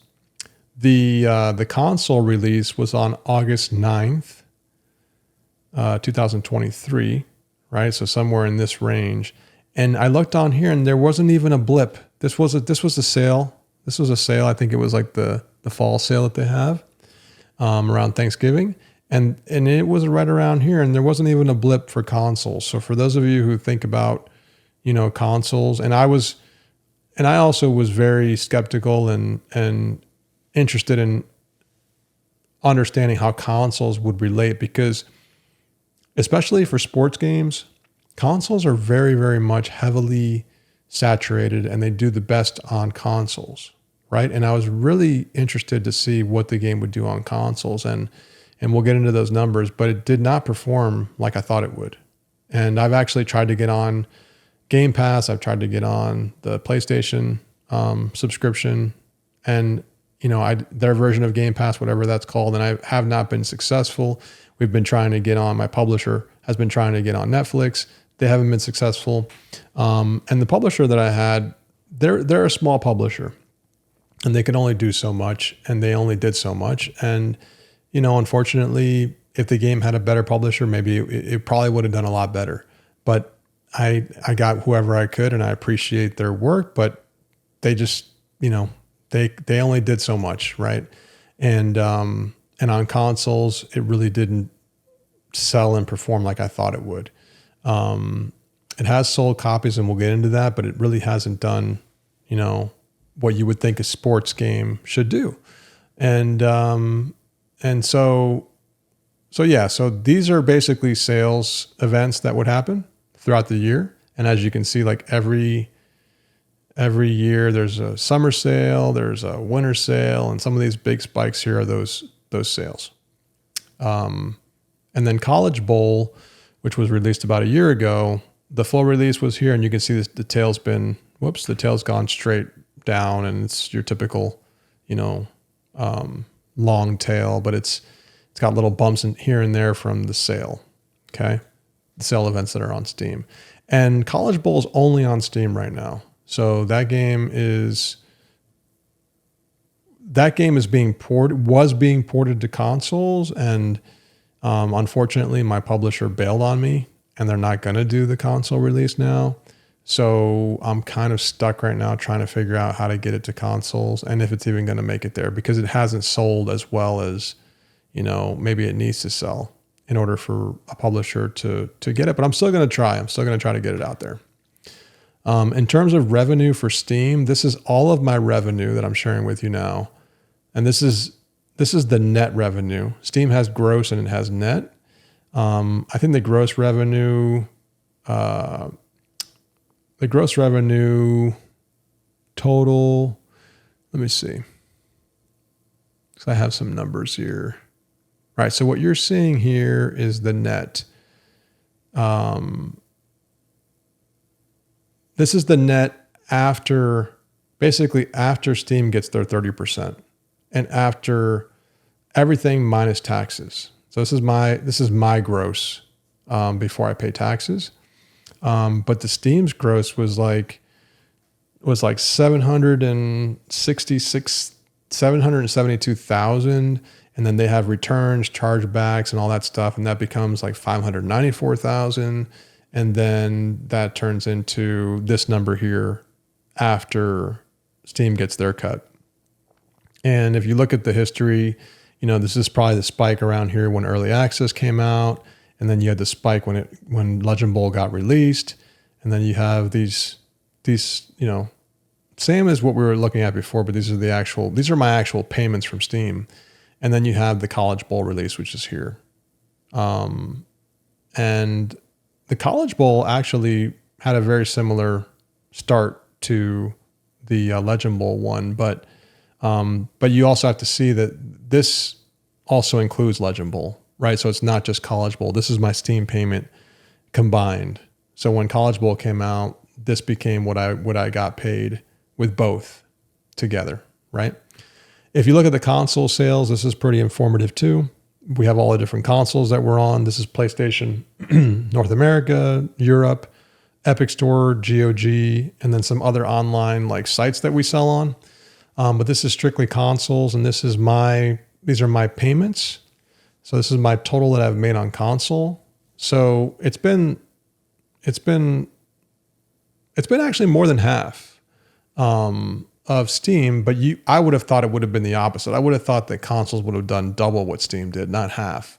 The console release was on August 9th, 2023, right? So somewhere in this range. And I looked on here, and there wasn't even a blip. This was a sale. This was a sale. I think it was like the fall sale that they have around Thanksgiving. And it was right around here, and there wasn't even a blip for consoles. So for those of you who think about, consoles, and I also was very skeptical and interested in understanding how consoles would relate, because especially for sports games, consoles are very, very much heavily saturated, and they do the best on consoles, right? And I was really interested to see what the game would do on consoles, and we'll get into those numbers, but it did not perform like I thought it would. And I've actually tried to get on Game Pass. I've tried to get on the PlayStation subscription, and their version of Game Pass, whatever that's called, and I have not been successful. We've been trying to get on, my publisher has been trying to get on Netflix. They haven't been successful. And the publisher that I had, they're a small publisher, and they could only do so much, and they only did so much. And, unfortunately, if the game had a better publisher, maybe it probably would have done a lot better. But I got whoever I could, and I appreciate their work, but they just, they only did so much, right? And on consoles, it really didn't sell and perform like I thought it would. It has sold copies, and we'll get into that, but it really hasn't done, what you would think a sports game should do. And so these are basically sales events that would happen throughout the year. And as you can see, like every year there's a summer sale, there's a winter sale, and some of these big spikes here are those sales. And then College Bowl, which was released about a year ago, the full release was here, and you can see the tail's gone straight down, and it's your typical, long tail, but it's got little bumps in here and there from the sale. Okay. The sale events that are on Steam. And College Bowl is only on Steam right now. So that game was being ported to consoles, and unfortunately my publisher bailed on me, and they're not going to do the console release now. So I'm kind of stuck right now trying to figure out how to get it to consoles and if it's even going to make it there, because it hasn't sold as well as, maybe it needs to sell in order for a publisher to get it. But I'm still going to try. I'm still going to try to get it out there. In terms of revenue for Steam, this is all of my revenue that I'm sharing with you now. And this is the net revenue. Steam has gross and it has net. I think the gross revenue total, let me see. So I have some numbers here. All right. So what you're seeing here is the net. This is the net basically after Steam gets their 30% and after everything minus taxes. So this is my gross before I pay taxes. But the Steam's gross was like 772,000. And then they have returns, chargebacks, and all that stuff. And that becomes like 594,000. And then that turns into this number here after Steam gets their cut. And if you look at the history, this is probably the spike around here when early access came out. And then you had the spike when Legend Bowl got released. And then you have these, same as what we were looking at before, but these are my actual payments from Steam. And then you have the College Bowl release, which is here. And the College Bowl actually had a very similar start to the Legend Bowl one, but you also have to see that this also includes Legend Bowl, right? So it's not just College Bowl. This is my Steam payment combined. So when College Bowl came out, this became what I got paid with both together, right? If you look at the console sales, this is pretty informative too. We have all the different consoles that we're on. This is PlayStation North America, Europe, Epic Store, GOG, and then some other online like sites that we sell on. But this is strictly consoles, and these are my payments. So this is my total that I've made on console. So it's been actually more than half of Steam, but I would have thought it would have been the opposite. I would have thought that consoles would have done double what Steam did, not half.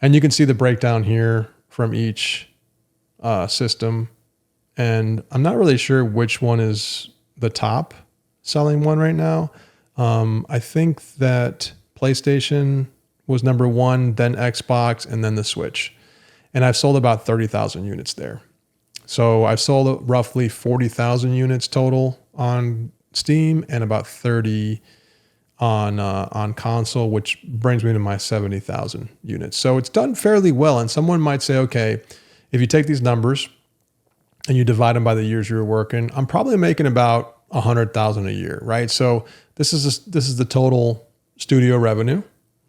And you can see the breakdown here from each system. And I'm not really sure which one is the top selling one right now. I think that PlayStation was number one, then Xbox, and then the Switch. And I've sold about 30,000 units there. So I've sold roughly 40,000 units total on Steam and about 30 on console, which brings me to my 70,000 units. So it's done fairly well. And someone might say, okay, if you take these numbers and you divide them by the years you were working, I'm probably making about 100,000 a year, right? So this is the total studio revenue,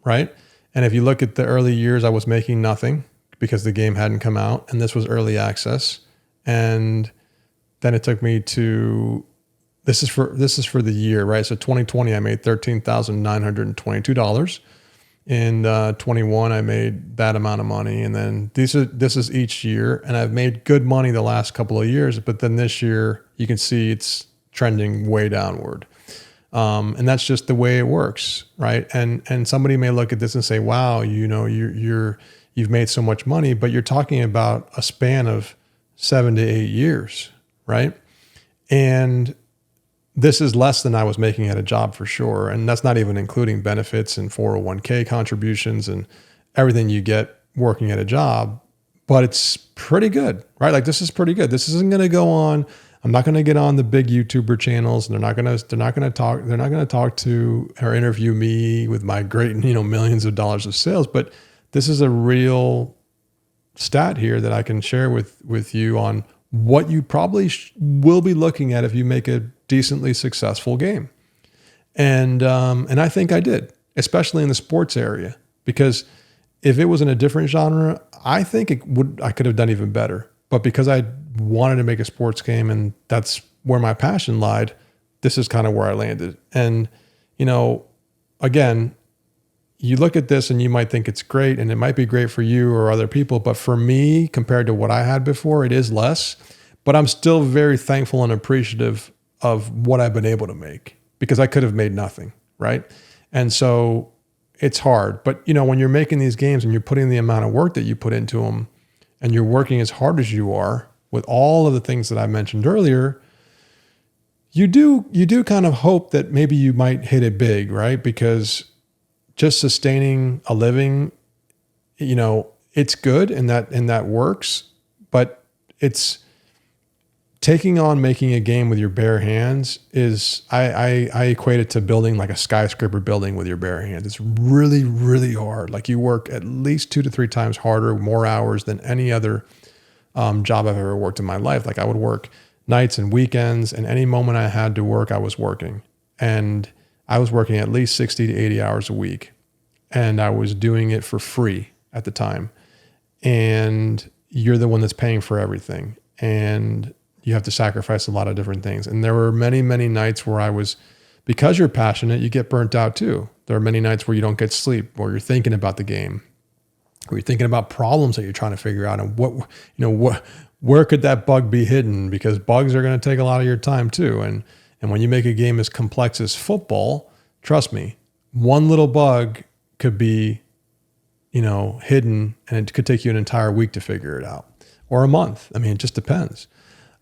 right? And if you look at the early years, I was making nothing because the game hadn't come out, and this was early access. And then it took me to this is for the year, right? So 2020, I made $13,922. In 21, I made that amount of money, and then this is each year, and I've made good money the last couple of years. But then this year, you can see it's trending way downward, and that's just the way it works, right? And somebody may look at this and say, "Wow, you've made so much money," but you're talking about a span of 7 to 8 years, right? And this is less than I was making at a job for sure. And that's not even including benefits and 401k contributions and everything you get working at a job, but it's pretty good, right? Like this is pretty good. This isn't going to go on. I'm not going to get on the big YouTuber channels. They're not going to talk to or interview me with my great, millions of dollars of sales, but this is a real stat here that I can share with you on what you probably will be looking at if you make a decently successful game. And I think I did, especially in the sports area, because if it was in a different genre, I think I could have done even better. But because I wanted to make a sports game and that's where my passion lied, this is kind of where I landed. And, again, you look at this and you might think it's great and it might be great for you or other people. But for me, compared to what I had before, it is less. but I'm still very thankful and appreciative of what I've been able to make, because I could have made nothing, right? And so it's hard. But when you're making these games and you're putting the amount of work that you put into them, and you're working as hard as you are with all of the things that I mentioned earlier, you do kind of hope that maybe you might hit it big, right? Because just sustaining a living, it's good and that works, but it's taking on making a game with your bare hands is, I equate it to building like a skyscraper building with your bare hands. It's really, really hard. Like you work at least 2 to 3 times harder, more hours than any other job I've ever worked in my life. Like I would work nights and weekends, and any moment I had to work, I was working. And I was working at least 60 to 80 hours a week. And I was doing it for free at the time. And you're the one that's paying for everything. And you have to sacrifice a lot of different things. And there were many, many nights where because you're passionate, you get burnt out too. There are many nights where you don't get sleep, or you're thinking about the game, or you're thinking about problems that you're trying to figure out, and where could that bug be hidden? Because bugs are going to take a lot of your time too. And when you make a game as complex as football, trust me, one little bug could be, hidden, and it could take you an entire week to figure it out, or a month. I mean, it just depends.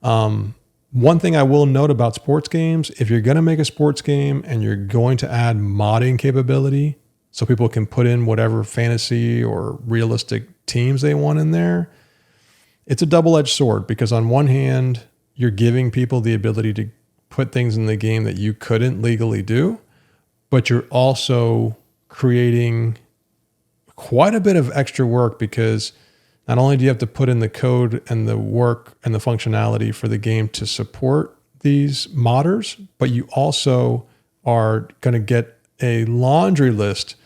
One thing I will note about sports games, if you're going to make a sports game and you're going to add modding capability so people can put in whatever fantasy or realistic teams they want in there, it's a double-edged sword, because on one hand, you're giving people the ability to put things in the game that you couldn't legally do, but you're also creating quite a bit of extra work, because not only do you have to put in the code and the work and the functionality for the game to support these modders, but you also are going to get a laundry list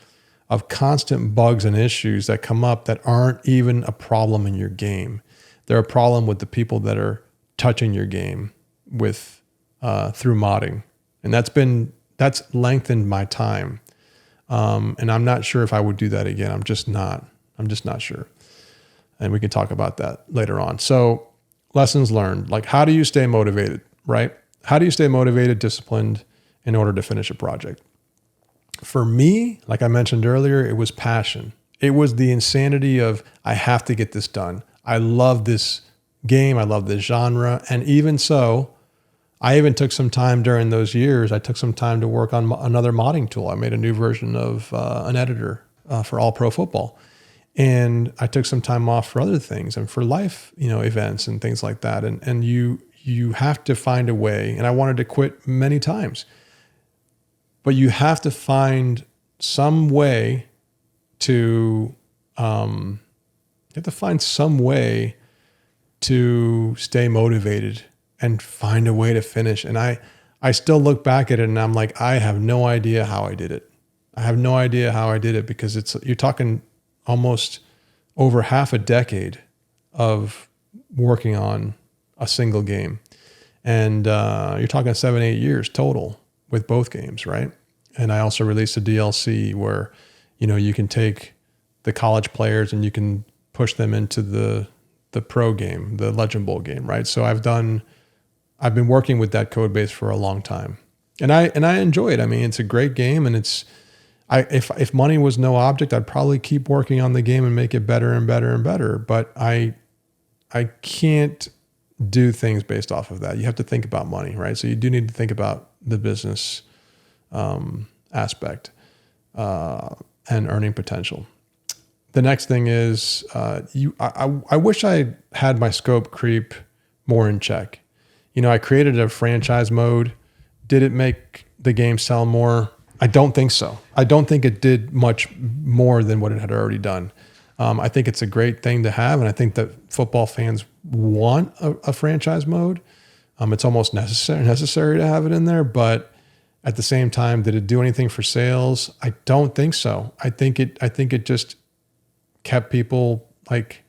of constant bugs and issues that come up that aren't even a problem in your game. They're a problem with the people that are touching your game with through modding. And that's lengthened my time. And I'm not sure if I would do that again. I'm just not sure. And we can talk about that later on. So lessons learned, like how do you stay motivated, right? How do you stay motivated, disciplined in order to finish a project? For me, like I mentioned earlier, it was passion. It was the insanity of, I have to get this done. I love this game. I love this genre. And even so, I even took some time during those years. I took some time to work on another modding tool. I made a new version of an editor for All Pro Football. And I took some time off for other things and for life, events and things like that. And you have to find a way. And I wanted to quit many times, but you have to find some way to, stay motivated and find a way to finish. And I still look back at it and I'm like, I have no idea how I did it. Because you're talking almost over half a decade of working on a single game. And you're talking 7-8 years total with both games, right? And I also released a DLC where, you can take the college players and you can push them into the pro game, the Legend Bowl game, right? So I've been working with that code base for a long time. And I enjoy it. I mean, it's a great game, and if money was no object, I'd probably keep working on the game and make it better and better and better. But I can't do things based off of that. You have to think about money, right? So you do need to think about the business aspect and earning potential. The next thing is I wish I had my scope creep more in check. I created a franchise mode. Did it make the game sell more? I don't think so. I don't think it did much more than what it had already done. I think it's a great thing to have, and I think that football fans want a franchise mode. It's almost necessary to have it in there, but at the same time, did it do anything for sales? I don't think so. I think it just kept people like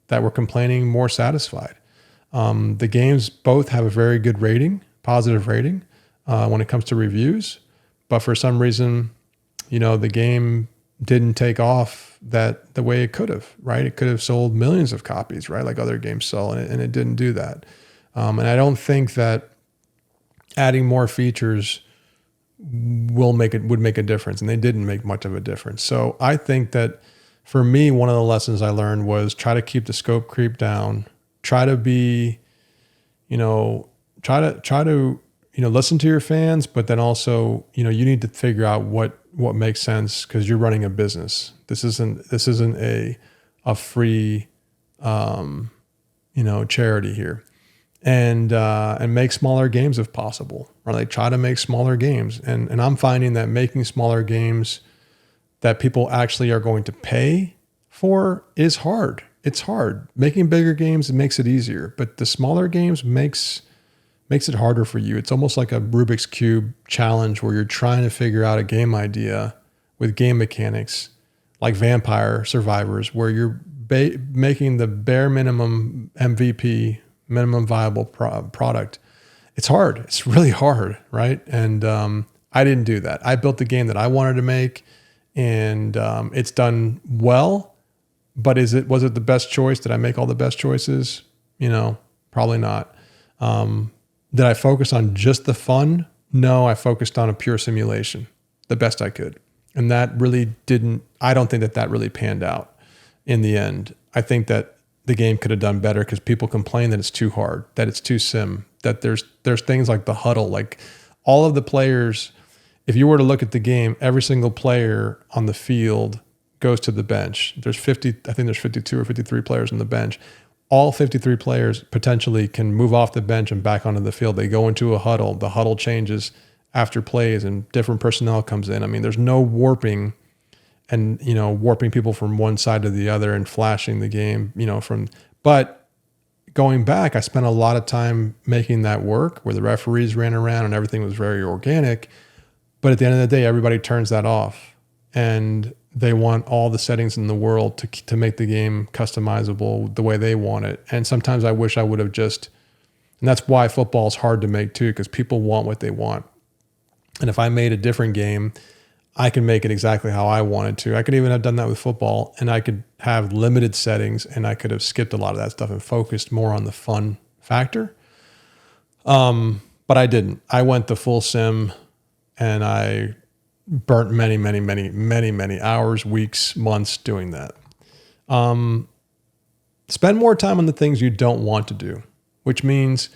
that were complaining more satisfied. The games both have a very good rating, positive rating, when it comes to reviews. But for some reason, the game didn't take off the way it could have, right? It could have sold millions of copies, right? Like other games sell, and it didn't do that. And I don't think that adding more features would make a difference, and they didn't make much of a difference. So I think that for me, one of the lessons I learned was try to keep the scope creep down, try to be, try to listen to your fans, but then also, you need to figure out what makes sense, because you're running a business. This isn't a free, charity here. And make smaller games if possible, or like try to make smaller games. And I'm finding that making smaller games that people actually are going to pay for is hard. It's hard. Making bigger games, it makes it easier, but the smaller games makes it harder for you. It's almost like a Rubik's Cube challenge where you're trying to figure out a game idea with game mechanics like Vampire Survivors, where you're making the bare minimum MVP, minimum viable product. It's hard. It's really hard, right? And I didn't do that. I built the game that I wanted to make, and it's done well. But was it the best choice? Did I make all the best choices? Probably not. Did I focus on just the fun? No, I focused on a pure simulation, the best I could. And that really I don't think that really panned out in the end. I think that the game could have done better because people complain that it's too hard, that it's too sim, that there's things like the huddle, like all of the players. If you were to look at the game, every single player on the field goes to the bench. I think there's 52 or 53 players on the bench. All 53 players potentially can move off the bench and back onto the field. They go into a huddle. The huddle changes after plays and different personnel comes in. I mean, there's no warping and, warping people from one side to the other and flashing the game, but going back, I spent a lot of time making that work where the referees ran around and everything was very organic. But at the end of the day, everybody turns that off, and they want all the settings in the world to make the game customizable the way they want it. And sometimes I wish I would have and that's why football is hard to make too, because people want what they want. And if I made a different game, I can make it exactly how I wanted to. I could even have done that with football, and I could have limited settings, and I could have skipped a lot of that stuff and focused more on the fun factor. But I didn't. I went the full sim, and I burnt many hours, weeks, months doing that. Spend more time on the things you don't want to do, which means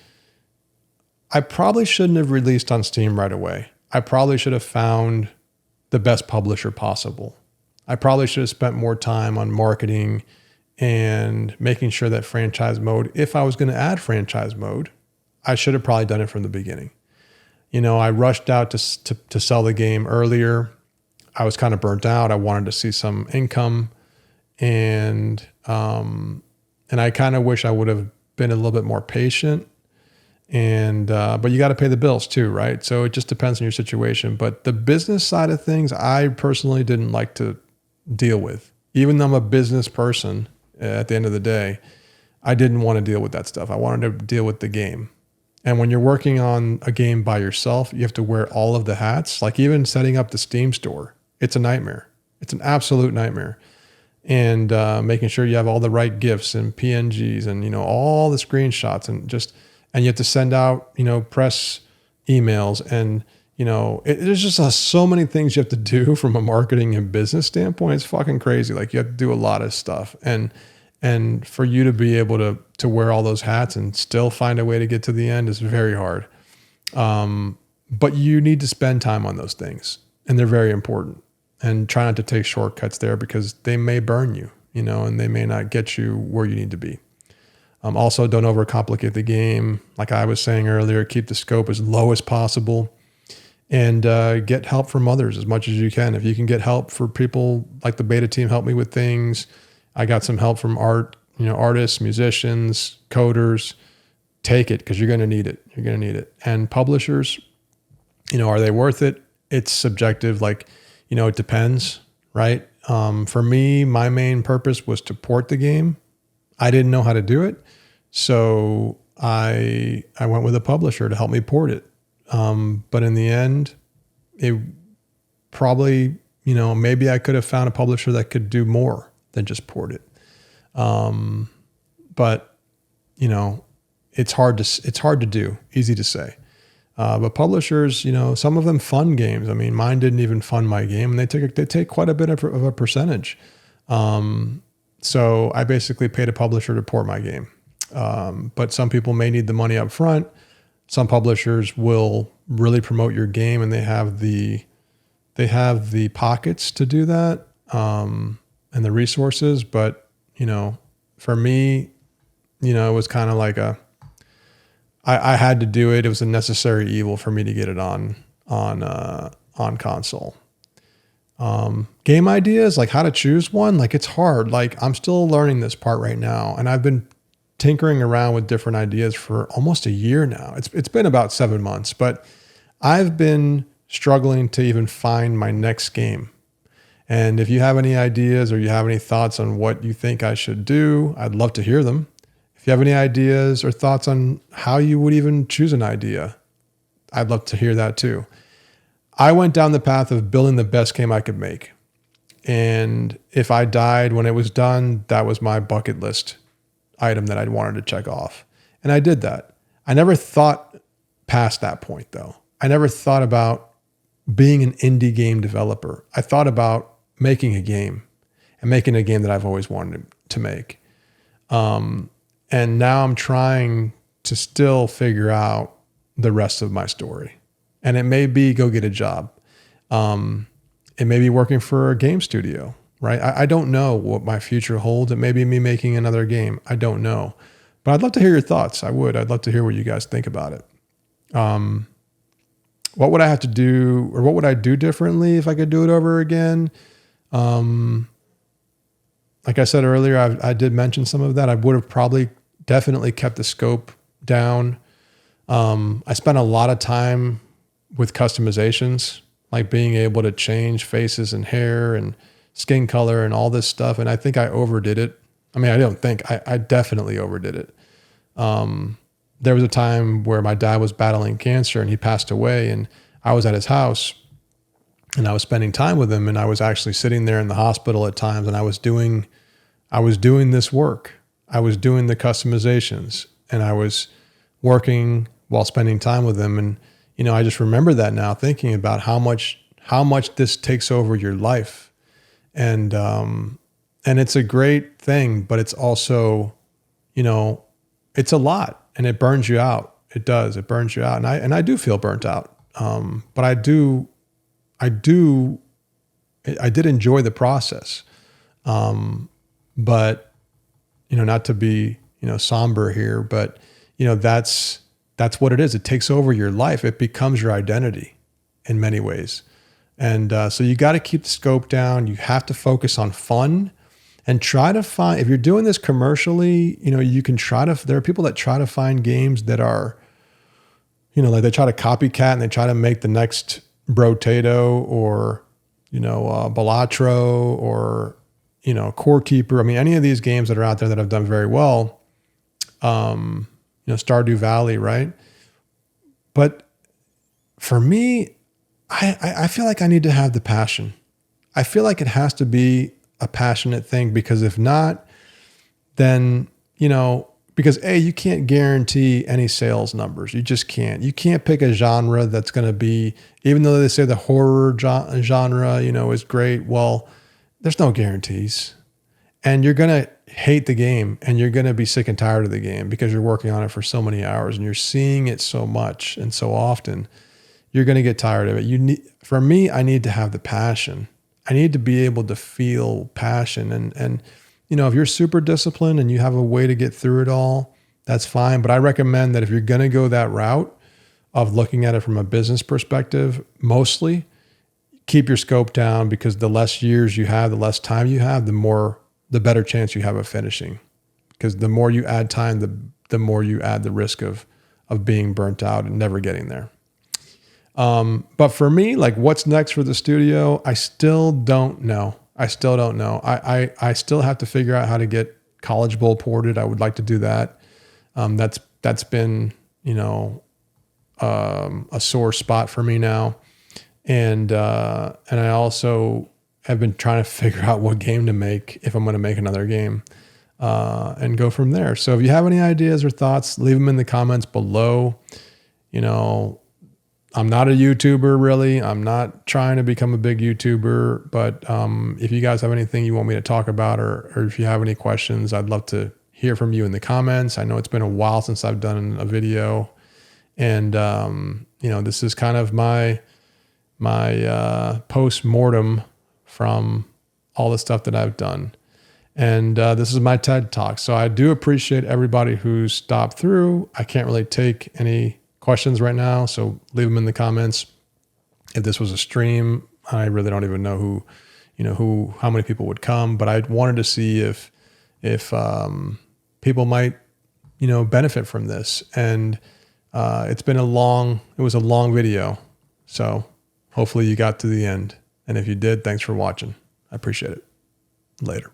I probably shouldn't have released on Steam right away. I probably should have found the best publisher possible. I probably should have spent more time on marketing and making sure that franchise mode, if I was going to add franchise mode, I should have probably done it from the beginning. I rushed out to sell the game earlier. I was kind of burnt out. I wanted to see some income, and I kind of wish I would have been a little bit more patient. And but you got to pay the bills too, right? So it just depends on your situation. But the business side of things, I personally didn't like to deal with. Even though I'm a business person, at the end of the day, I didn't want to deal with that stuff. I wanted to deal with the game. And when you're working on a game by yourself, you have to wear all of the hats. Like even setting up the Steam store, it's a nightmare. It's an absolute nightmare. And making sure you have all the right GIFs and PNGs and all the screenshots and you have to send out press emails and there's just so many things you have to do from a marketing and business standpoint. It's fucking crazy. Like you have to do a lot of stuff, and for you to be able to wear all those hats and still find a way to get to the end is very hard. But you need to spend time on those things, and they're very important. And try not to take shortcuts there because they may burn you, and they may not get you where you need to be. Also, don't overcomplicate the game. Like I was saying earlier, keep the scope as low as possible, and get help from others as much as you can. If you can get help for people like the beta team help me with things, I got some help from artists, musicians, coders. Take it because you're going to need it. You're going to need it. And publishers, are they worth it? It's subjective. Like, it depends, right? For me, my main purpose was to port the game. I didn't know how to do it. So I went with a publisher to help me port it. But in the end, it probably, maybe I could have found a publisher that could do more than just port it. But, it's hard to do, easy to say. But publishers, some of them fund games. I mean, mine didn't even fund my game, and they take quite a bit of a percentage. So I basically paid a publisher to port my game. But some people may need the money up front. Some publishers will really promote your game, and they have the pockets to do that, and the resources. But, for me, it was kind of like I had to do it. It was a necessary evil for me to get it on console. Game ideas, like how to choose one, like it's hard. Like I'm still learning this part right now, and I've been tinkering around with different ideas for almost a year now. It's been about 7 months, but I've been struggling to even find my next game. And if you have any ideas or you have any thoughts on what you think I should do, I'd love to hear them. If you have any ideas or thoughts on how you would even choose an idea, I'd love to hear that too. I went down the path of building the best game I could make. And if I died when it was done, that was my bucket list item that I'd wanted to check off. And I did that. I never thought past that point though. I never thought about being an indie game developer. I thought about making a game and making a game that I've always wanted to make. And now I'm trying to still figure out the rest of my story. And it may be go get a job. It may be working for a game studio, right? I don't know what my future holds. It may be me making another game. I don't know. But I'd love to hear your thoughts. I'd love to hear what you guys think about it. What would I have to do, or what would I do differently if I could do it over again? Like I said earlier, I did mention some of that. I would have probably definitely kept the scope down. I spent a lot of time with customizations, like being able to change faces and hair and skin color and all this stuff. And I think I overdid it. I mean, I definitely overdid it. There was a time where my dad was battling cancer and he passed away, and I was at his house and I was spending time with him, and I was actually sitting there in the hospital at times, and I was doing this work. I was doing the customizations, and I was working while spending time with him. And, I just remember that now, thinking about how much this takes over your life. And it's a great thing, but it's also, it's a lot, and it burns you out. It does. It burns you out. And I do feel burnt out. But I did enjoy the process. But, not to be, somber here, but, that's what it is. It takes over your life. It becomes your identity in many ways. And so you got to keep the scope down. You have to focus on fun and try to find, if you're doing this commercially, you can there are people that try to find games that are, like they try to copycat and they try to make the next Brotato or, Balatro or, Core Keeper. I mean, any of these games that are out there that have done very well, Stardew Valley, right? But for me, I feel like I need to have the passion. I feel like it has to be a passionate thing, because if not, then, because you can't guarantee any sales numbers. You just can't. You can't pick a genre that's going to be, even though they say the horror genre, is great. Well, there's no guarantees. And you're going to hate the game, and you're going to be sick and tired of the game because you're working on it for so many hours and you're seeing it so much and so often. You're going to get tired of it. For me, I need to have the passion. I need to be able to feel passion. And if you're super disciplined and you have a way to get through it all, that's fine. But I recommend that if you're going to go that route of looking at it from a business perspective, mostly keep your scope down, because the less years you have, the less time you have, the better chance you have of finishing. Because the more you add time, the more you add the risk of being burnt out and never getting there. But for me, like what's next for the studio, I still don't know. I still have to figure out how to get College Bowl ported. I would like to do that. That's been, a sore spot for me now. And I also have been trying to figure out what game to make if I'm going to make another game. and go from there. So if you have any ideas or thoughts, leave them in the comments below. You know, I'm not a YouTuber really. I'm not trying to become a big YouTuber, but if you guys have anything you want me to talk about, or if you have any questions, I'd love to hear from you in the comments. I know it's been a while since I've done a video, and you know, this is kind of my post-mortem from all the stuff that I've done. And this is my TED Talk. So I do appreciate everybody who stopped through. I can't really take any questions right now, so leave them in the comments. If this was a stream, I really don't even know how many people would come, but I wanted to see if people might, benefit from this. And it was a long video. So hopefully you got to the end. And if you did, thanks for watching. I appreciate it. Later.